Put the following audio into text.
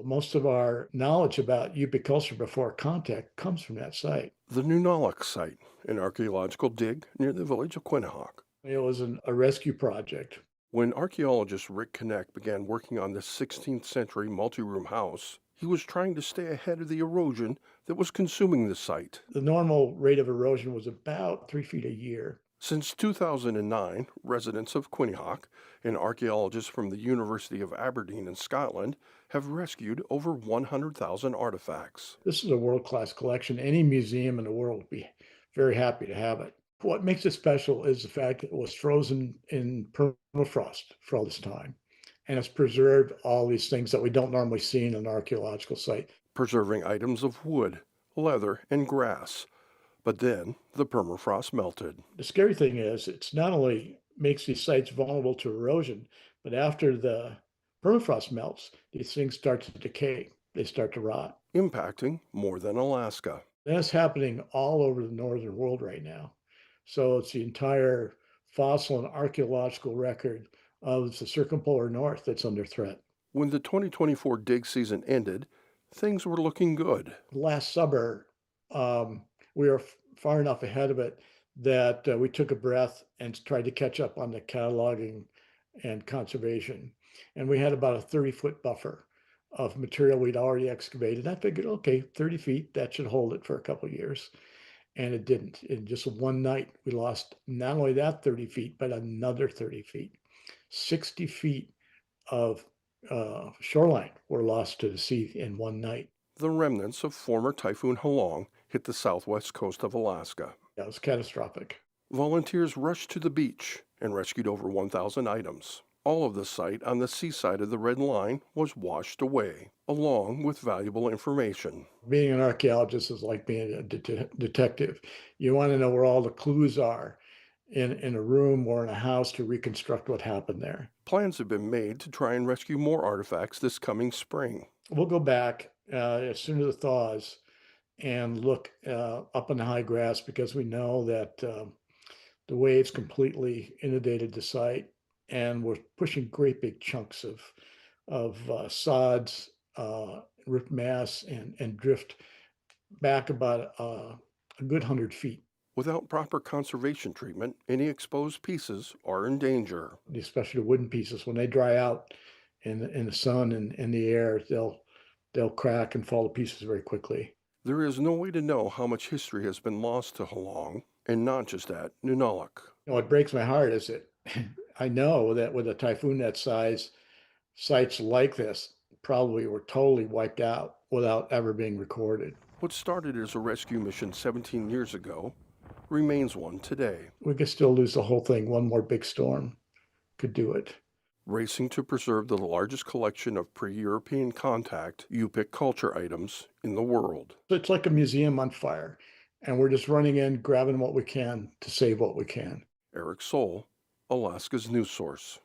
Most of our knowledge about Yupi culture before contact comes from that site. The Nunallaq site, an archaeological dig near the village of Quinnahock. It was a rescue project. When archaeologist Rick Knecht began working on this 16th century multi-room house, he was trying to stay ahead of the erosion that was consuming the site. The normal rate of erosion was about 3 feet a year. Since 2009, residents of Quinnihock and archaeologists from the University of Aberdeen in Scotland have rescued over 100,000 artifacts. This is a world-class collection. Any museum in the world would be very happy to have it. What makes it special is the fact that it was frozen in permafrost for all this time. And it's preserved all these things that we don't normally see in an archaeological site. Preserving items of wood, leather, and grass. But then the permafrost melted. The scary thing is it's not only makes these sites vulnerable to erosion, but after the permafrost melts, these things start to decay. They start to rot. Impacting more than Alaska. That's happening all over the northern world right now. So it's the entire fossil and archaeological record of the circumpolar north that's under threat. When the 2024 dig season ended, things were looking good. Last summer, we were far enough ahead of it that we took a breath and tried to catch up on the cataloging and conservation. And we had about a 30-foot buffer of material we'd already excavated. I figured, okay, 30 feet, that should hold it for a couple of years. And it didn't. In just one night, we lost not only that 30 feet, but another 30 feet. 60 feet of shoreline were lost to the sea in one night. The remnants of former Typhoon Halong hit the southwest coast of Alaska. That was catastrophic. Volunteers rushed to the beach and rescued over 1,000 items. All of the site on the seaside of the Red Line was washed away, along with valuable information. Being an archaeologist is like being a detective. You want to know where all the clues are in a room or in a house to reconstruct what happened there. Plans have been made to try and rescue more artifacts this coming spring. We'll go back as soon as it thaws and look up in the high grass because we know that the waves completely inundated the site and we're pushing great big chunks of sods, ripped mass, and drift back about a good 100 feet. Without proper conservation treatment, any exposed pieces are in danger. Especially the wooden pieces, when they dry out in the sun and in the air, they'll crack and fall to pieces very quickly. There is no way to know how much history has been lost to Halong, and not just at Nunallaq. What breaks my heart is that I know that with a typhoon that size, sites like this probably were totally wiped out without ever being recorded. What started as a rescue mission 17 years ago remains one today. We could still lose the whole thing. One more big storm could do it. Racing to preserve the largest collection of pre-European contact Yupik culture items in the world. It's like a museum on fire, and we're just running in, grabbing what we can to save what we can. Eric Soule, Alaska's News Source.